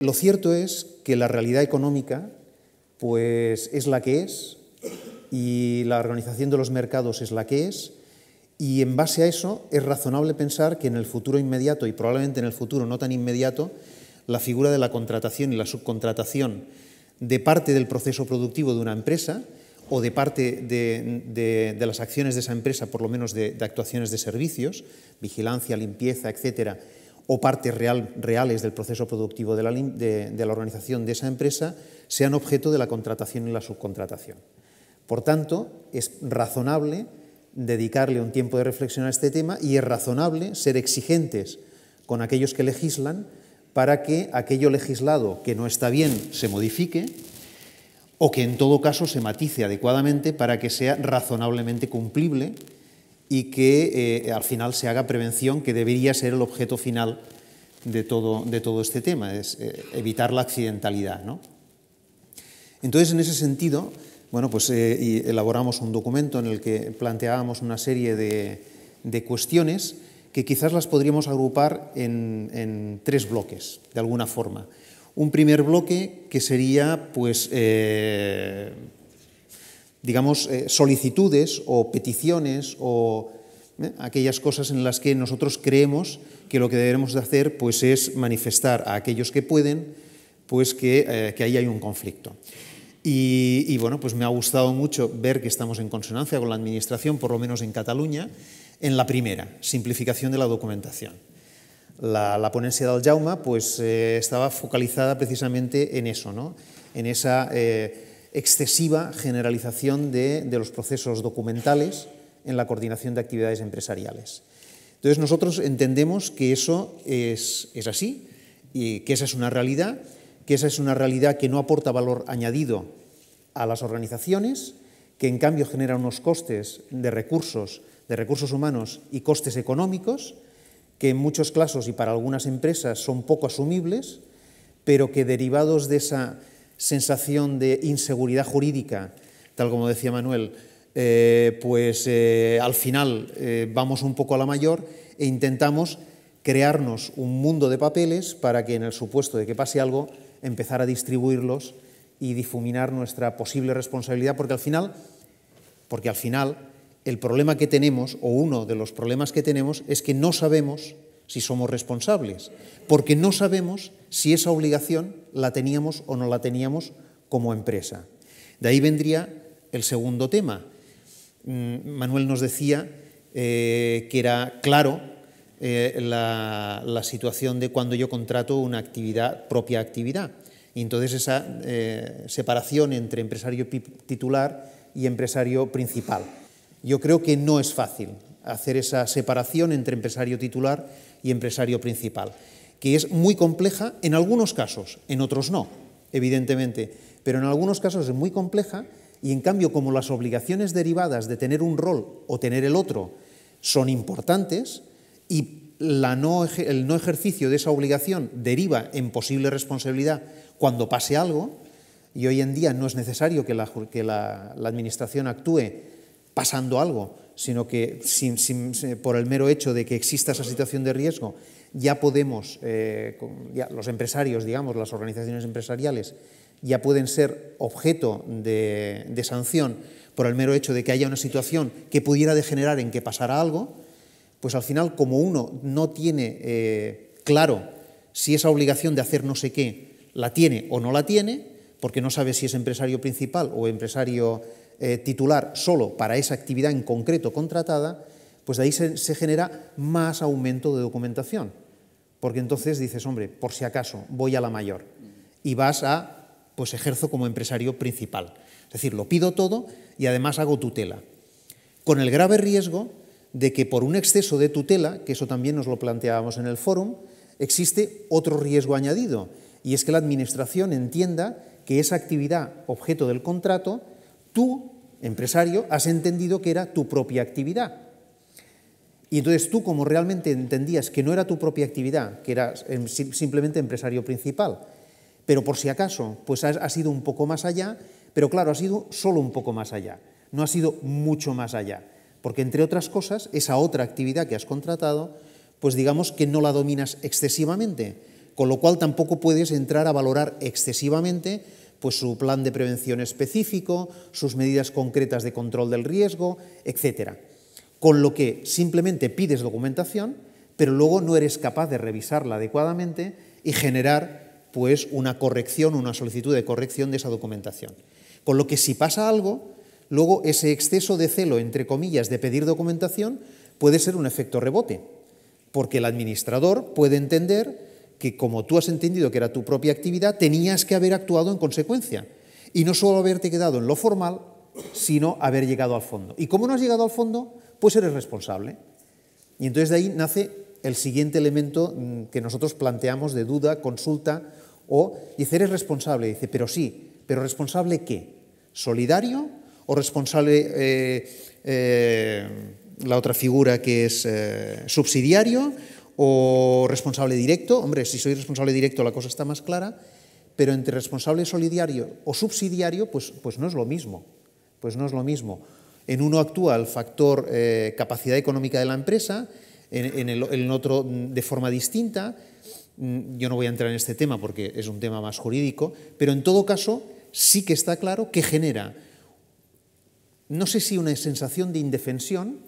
Lo cierto es que la realidad económica pues, es la que es y la organización de los mercados es la que es, y en base a eso es razonable pensar que en el futuro inmediato y probablemente en el futuro no tan inmediato la figura de la contratación y la subcontratación de parte del proceso productivo de una empresa o de parte de las acciones de esa empresa, por lo menos de actuaciones de servicios, vigilancia, limpieza, etcétera, o partes reales del proceso productivo de la organización de esa empresa, sean objeto de la contratación y la subcontratación. Por tanto, es razonable dedicarle un tiempo de reflexión a este tema y es razonable ser exigentes con aquellos que legislan para que aquello legislado que no está bien se modifique o que en todo caso se matice adecuadamente para que sea razonablemente cumplible y que al final se haga prevención, que debería ser el objeto final de todo este tema, es evitar la accidentalidad, ¿no? Entonces, en ese sentido, bueno, pues elaboramos un documento en el que planteábamos una serie de cuestiones que quizás las podríamos agrupar en tres bloques, de alguna forma. Un primer bloque que sería, pues, digamos, solicitudes o peticiones o aquellas cosas en las que nosotros creemos que lo que debemos de hacer pues, es manifestar a aquellos que pueden pues, que ahí hay un conflicto. Y bueno, pues me ha gustado mucho ver que estamos en consonancia con la Administración, por lo menos en Cataluña, en la primera, simplificación de la documentación. La ponencia del Jaume pues, estaba focalizada precisamente en eso, ¿no? En esa excesiva generalización de los procesos documentales en la coordinación de actividades empresariales. Entonces, nosotros entendemos que eso es así y que esa es una realidad, que no aporta valor añadido a las organizaciones, que en cambio genera unos costes de recursos humanos y costes económicos, que en muchos casos y para algunas empresas son poco asumibles, pero que derivados de esa sensación de inseguridad jurídica, tal como decía Manuel, al final vamos un poco a la mayor e intentamos crearnos un mundo de papeles para que en el supuesto de que pase algo, empezar a distribuirlos y difuminar nuestra posible responsabilidad, porque al final el problema que tenemos, o uno de los problemas que tenemos, es que no sabemos si somos responsables, porque no sabemos si esa obligación la teníamos o no la teníamos como empresa. De ahí vendría el segundo tema. Manuel nos decía que era claro la situación de cuando yo contrato una propia actividad. Y entonces esa separación entre empresario titular y empresario principal. Yo creo que no es fácil hacer esa separación entre empresario titular y empresario principal, que es muy compleja en algunos casos, en otros no, evidentemente, pero en algunos casos es muy compleja y en cambio como las obligaciones derivadas de tener un rol o tener el otro son importantes y el no ejercicio de esa obligación deriva en posible responsabilidad cuando pase algo, y hoy en día no es necesario que la Administración actúe pasando algo, sino que por el mero hecho de que exista esa situación de riesgo, ya podemos, los empresarios, digamos, las organizaciones empresariales, ya pueden ser objeto de sanción por el mero hecho de que haya una situación que pudiera degenerar en que pasara algo, pues al final, como uno no tiene claro si esa obligación de hacer no sé qué la tiene o no la tiene, porque no sabe si es empresario principal o empresario titular solo para esa actividad en concreto contratada, pues de ahí se genera más aumento de documentación, porque entonces dices, hombre, por si acaso, voy a la mayor, y vas pues ejerzo como empresario principal. Es decir, lo pido todo y además hago tutela, con el grave riesgo de que por un exceso de tutela, que eso también nos lo planteábamos en el fórum, existe otro riesgo añadido, y es que la Administración entienda que esa actividad objeto del contrato, tú, empresario, has entendido que era tu propia actividad. Y entonces tú, como realmente entendías que no era tu propia actividad, que eras simplemente empresario principal, pero por si acaso, pues has ido un poco más allá, pero claro, has ido solo un poco más allá, no has ido mucho más allá, porque entre otras cosas, esa otra actividad que has contratado, pues digamos que no la dominas excesivamente, con lo cual tampoco puedes entrar a valorar excesivamente pues su plan de prevención específico, sus medidas concretas de control del riesgo, etc. Con lo que simplemente pides documentación, pero luego no eres capaz de revisarla adecuadamente y generar pues una corrección, una solicitud de corrección de esa documentación. Con lo que si pasa algo, luego ese exceso de celo, entre comillas, de pedir documentación puede ser un efecto rebote, porque el administrador puede entender que como tú has entendido que era tu propia actividad, tenías que haber actuado en consecuencia y no solo haberte quedado en lo formal, sino haber llegado al fondo. Y como no has llegado al fondo, pues eres responsable. Y entonces de ahí nace el siguiente elemento que nosotros planteamos de duda, consulta, dice, eres responsable. Dice, pero sí, ¿pero responsable qué? ¿Solidario o responsable, la otra figura que es subsidiario o responsable directo? Hombre, si soy responsable directo la cosa está más clara, pero entre responsable solidario o subsidiario, pues no es lo mismo. Pues no es lo mismo. En uno actúa el factor capacidad económica de la empresa, en el otro de forma distinta. Yo no voy a entrar en este tema porque es un tema más jurídico, pero en todo caso sí que está claro que genera, no sé si una sensación de indefensión,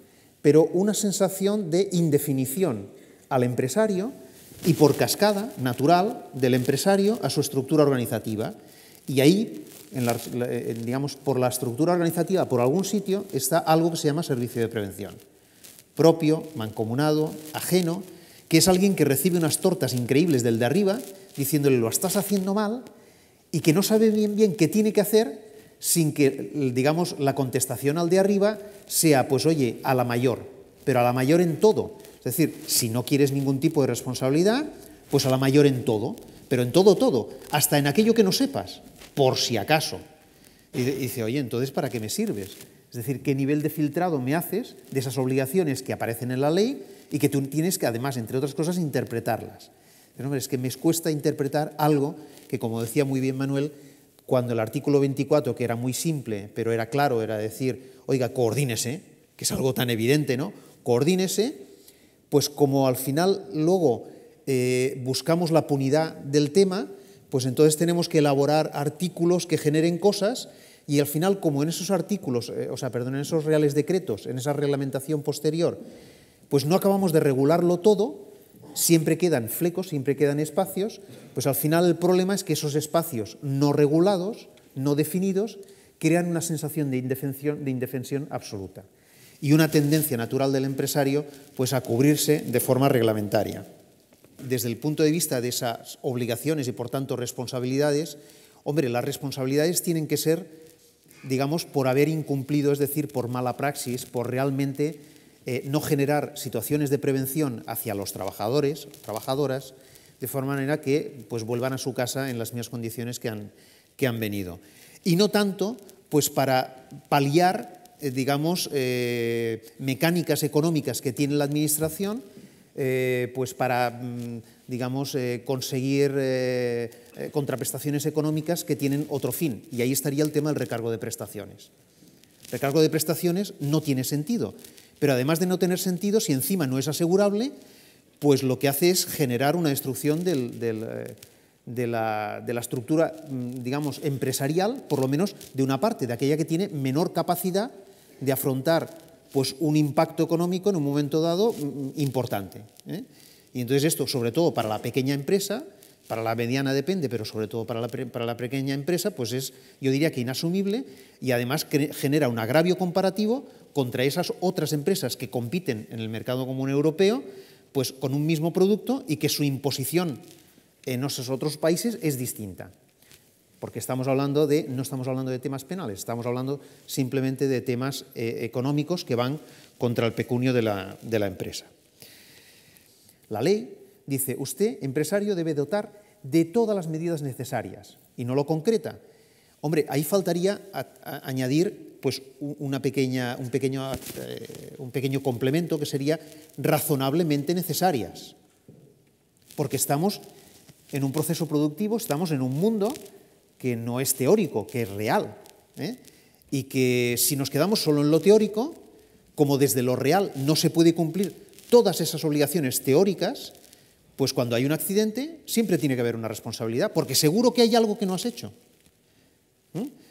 pero una sensación de indefinición al empresario y por cascada natural del empresario a su estructura organizativa. Y ahí, digamos, por la estructura organizativa, por algún sitio, está algo que se llama servicio de prevención. Propio, mancomunado, ajeno, que es alguien que recibe unas tortas increíbles del de arriba, diciéndole lo estás haciendo mal, y que no sabe bien qué tiene que hacer sin que, digamos, la contestación al de arriba sea, pues oye, a la mayor, pero a la mayor en todo. Es decir, si no quieres ningún tipo de responsabilidad, pues a la mayor en todo, pero en todo, hasta en aquello que no sepas, por si acaso. Y dice, oye, entonces, ¿para qué me sirves? Es decir, ¿qué nivel de filtrado me haces de esas obligaciones que aparecen en la ley y que tú tienes que, además, entre otras cosas, interpretarlas? Pero, hombre, es que me cuesta interpretar algo que, como decía muy bien Manuel, cuando el artículo 24, que era muy simple, pero era claro, era decir, oiga, coordínese, que es algo tan evidente, ¿no? Coordínese, pues como al final luego buscamos la punidad del tema, pues entonces tenemos que elaborar artículos que generen cosas y al final, como en esos artículos, en esos reales decretos, en esa reglamentación posterior, pues no acabamos de regularlo todo, siempre quedan flecos, siempre quedan espacios, pues al final el problema es que esos espacios no regulados, no definidos, crean una sensación de indefensión absoluta y una tendencia natural del empresario pues a cubrirse de forma reglamentaria. Desde el punto de vista de esas obligaciones y por tanto responsabilidades, hombre, las responsabilidades tienen que ser, digamos, por haber incumplido, es decir, por mala praxis, por realmente no generar situaciones de prevención hacia los trabajadores, trabajadoras, de forma manera que pues vuelvan a su casa en las mismas condiciones que han venido. Y no tanto pues para paliar digamos, mecánicas económicas que tiene la Administración, pues para, digamos, conseguir contraprestaciones económicas que tienen otro fin. Y ahí estaría el tema del recargo de prestaciones. El recargo de prestaciones no tiene sentido, pero además de no tener sentido, si encima no es asegurable, pues lo que hace es generar una destrucción de la estructura, digamos, empresarial, por lo menos de una parte, de aquella que tiene menor capacidad de afrontar pues, un impacto económico en un momento dado importante. Y entonces esto, sobre todo para la pequeña empresa, para la mediana depende, pero sobre todo para la pequeña empresa, pues es, yo diría que inasumible y además genera un agravio comparativo contra esas otras empresas que compiten en el mercado común europeo pues, con un mismo producto y que su imposición en esos otros países es distinta. Porque no estamos hablando de temas penales, estamos hablando simplemente de temas económicos que van contra el pecunio de la empresa. La ley dice, usted, empresario, debe dotar de todas las medidas necesarias y no lo concreta. Hombre, ahí faltaría añadir pues, un pequeño complemento que sería razonablemente necesarias, porque estamos en un proceso productivo, estamos en un mundo que no es teórico, que es real, y que si nos quedamos solo en lo teórico, como desde lo real no se puede cumplir todas esas obligaciones teóricas, Pues cuando hay un accidente siempre tiene que haber una responsabilidad, porque seguro que hay algo que no has hecho.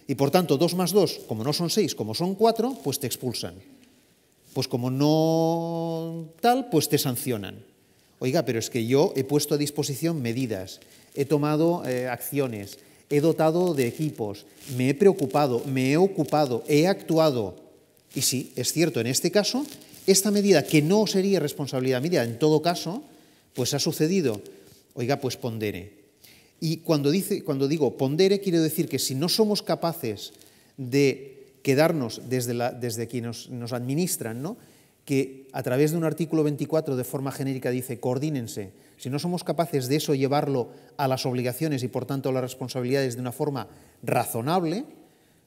Y por tanto, 2 más 2, como no son 6, como son 4, pues te expulsan. Pues como no tal, pues te sancionan. Oiga, pero es que yo he puesto a disposición medidas, he tomado acciones, he dotado de equipos, me he preocupado, me he ocupado, he actuado. Y sí, es cierto, en este caso, esta medida que no sería responsabilidad mía, en todo caso, pues ha sucedido. Oiga, pues pondere. Y cuando digo pondere, quiero decir que si no somos capaces de quedarnos desde quienes nos administran, ¿no?, que a través de un artículo 24 de forma genérica dice coordínense, si no somos capaces de eso llevarlo a las obligaciones y por tanto a las responsabilidades de una forma razonable,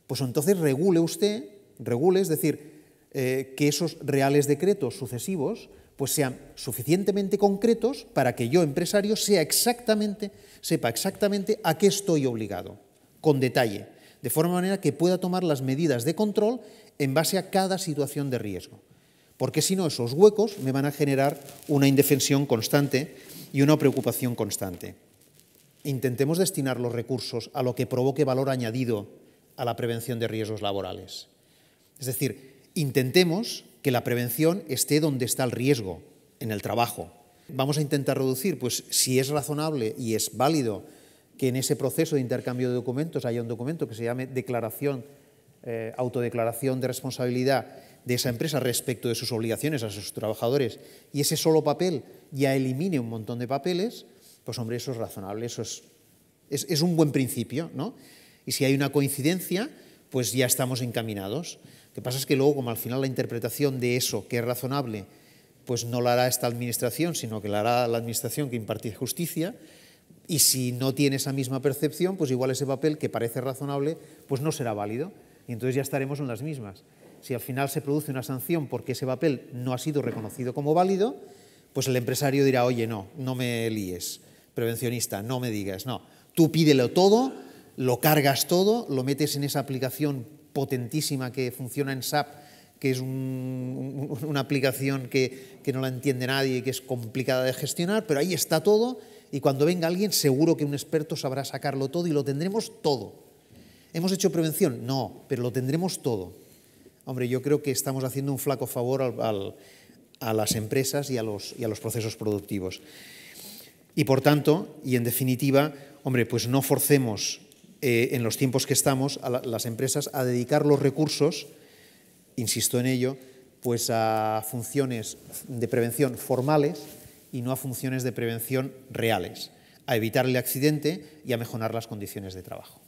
pues entonces regule, es decir, que esos reales decretos sucesivos pues sean suficientemente concretos para que yo, empresario, sepa exactamente a qué estoy obligado, con detalle, de forma manera que pueda tomar las medidas de control en base a cada situación de riesgo. Porque si no, esos huecos me van a generar una indefensión constante y una preocupación constante. Intentemos destinar los recursos a lo que provoque valor añadido a la prevención de riesgos laborales. Es decir, intentemos que la prevención esté donde está el riesgo, en el trabajo. Vamos a intentar reducir, pues si es razonable y es válido que en ese proceso de intercambio de documentos haya un documento que se llame autodeclaración de responsabilidad de esa empresa respecto de sus obligaciones a sus trabajadores, y ese solo papel ya elimine un montón de papeles, pues hombre, eso es razonable, eso es un buen principio, ¿no? Y si hay una coincidencia, pues ya estamos encaminados. Lo que pasa es que luego, como al final la interpretación de eso que es razonable, pues no la hará esta administración, sino que la hará la administración que imparte justicia, y si no tiene esa misma percepción, pues igual ese papel que parece razonable, pues no será válido, y entonces ya estaremos en las mismas. Si al final se produce una sanción porque ese papel no ha sido reconocido como válido, pues el empresario dirá, oye, no me líes, prevencionista, no me digas, no, tú pídelo todo, lo cargas todo, lo metes en esa aplicación potentísima que funciona en SAP, que es una aplicación que no la entiende nadie y que es complicada de gestionar, pero ahí está todo, y cuando venga alguien seguro que un experto sabrá sacarlo todo y lo tendremos todo. ¿Hemos hecho prevención? No, pero lo tendremos todo. Hombre, yo creo que estamos haciendo un flaco favor a las empresas y a los procesos productivos. Y por tanto, y en definitiva, hombre, pues no forcemos en los tiempos que estamos a las empresas a dedicar los recursos, insisto en ello, pues a funciones de prevención formales y no a funciones de prevención reales, a evitar el accidente y a mejorar las condiciones de trabajo.